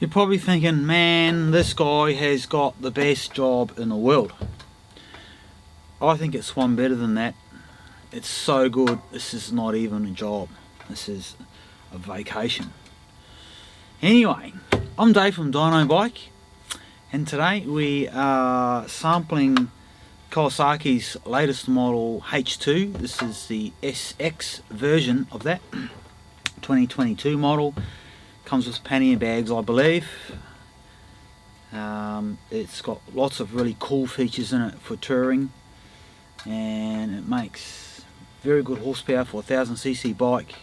You're probably thinking, man, this guy has got the best job in the world. I think it's one better than that. It's so good, this is not even a job. This is a vacation. Anyway, I'm Dave from Dynobike, and today we are sampling Kawasaki's latest model H2. This is the SX version of that 2022 model. Comes with pannier bags, I believe. It's got lots of really cool features in it for touring, and it makes very good horsepower for a 1000cc bike.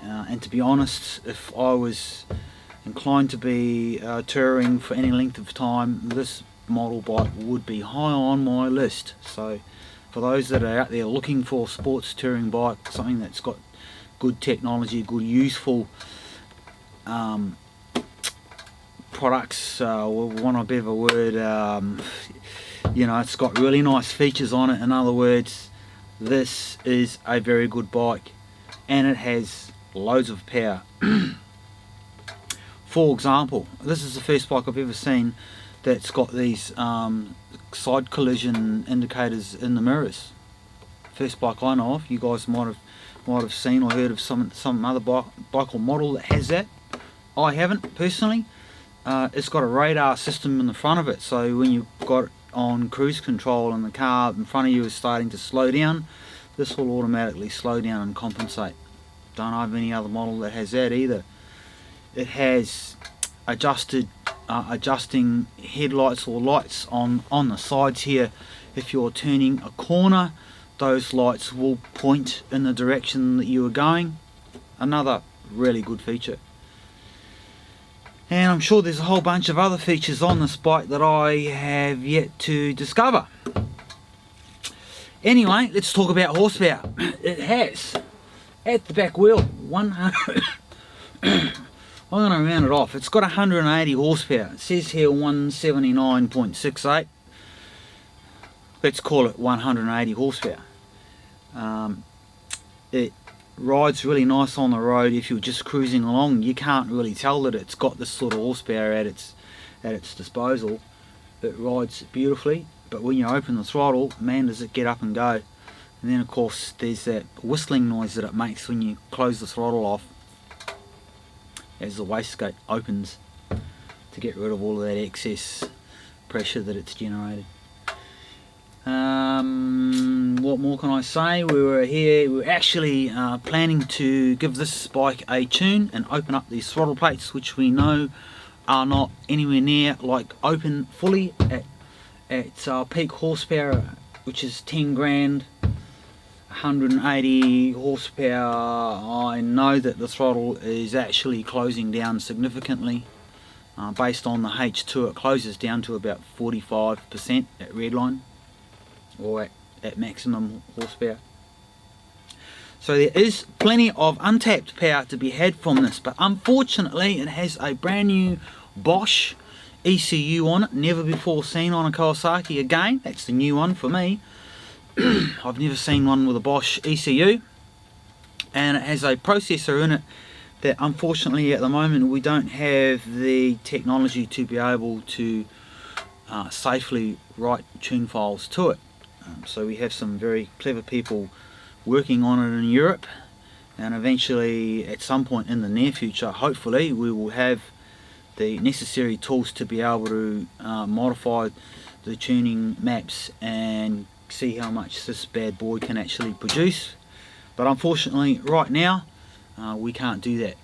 And to be honest, if I was inclined to be touring for any length of time, this model bike would be high on my list. So for those that are out there looking for a sports touring bike, something that's got good technology, good useful products, want a bit of a word, you know, it's got really nice features on it. In other words, this is a very good bike, and it has loads of power. For example, this is the first bike I've ever seen that's got these side collision indicators in the mirrors. First bike I know of. You guys might have seen or heard of some other bike or model that has that. I haven't personally. It's got a radar system in the front of it, so when you've got it on cruise control and the car in front of you is starting to slow down, this will automatically slow down and compensate. Don't have any other model that has that either. It has adjusting headlights or lights on the sides here. If you're turning a corner, those lights will point in the direction that you are going. Another really good feature. And I'm sure there's a whole bunch of other features on this bike that I have yet to discover. Anyway, let's talk about horsepower. It has, at the back wheel, 100... I'm going to round it off. It's got 180 horsepower. It says here 179.68. Let's call it 180 horsepower. It rides really nice on the road. If you're just cruising along, you can't really tell that it's got this sort of horsepower at its disposal. It rides beautifully, but when you open the throttle, man, does it get up and go. And then of course there's that whistling noise that it makes when you close the throttle off as the wastegate opens to get rid of all of that excess pressure that it's generated. What more can I say? We were actually planning to give this bike a tune and open up these throttle plates, which we know are not anywhere near like open fully at peak horsepower, which is 10 grand, 180 horsepower. I know that the throttle is actually closing down significantly. Based on the H2, it closes down to about 45% at redline, or at maximum horsepower. So there is plenty of untapped power to be had from this, but unfortunately it has a brand new Bosch ECU on it, never before seen on a Kawasaki. Again, that's the new one for me. I've never seen one with a Bosch ECU, and it has a processor in it that unfortunately at the moment we don't have the technology to be able to safely write tune files to it. So we have some very clever people working on it in Europe, and eventually at some point in the near future, hopefully, we will have the necessary tools to be able to modify the tuning maps and see how much this bad boy can actually produce. But unfortunately right now we can't do that.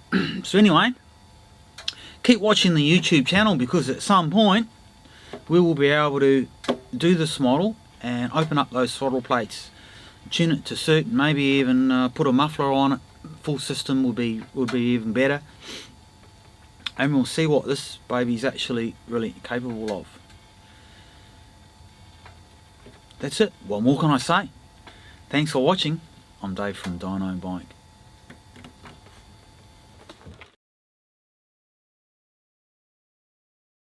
So anyway, keep watching the YouTube channel, because at some point we will be able to do this model and open up those throttle plates, tune it to suit, and maybe even put a muffler on it. Full system would be even better, and we'll see what this baby's actually really capable of. That's it. What more can I say? Thanks for watching. I'm Dave from Dynobike.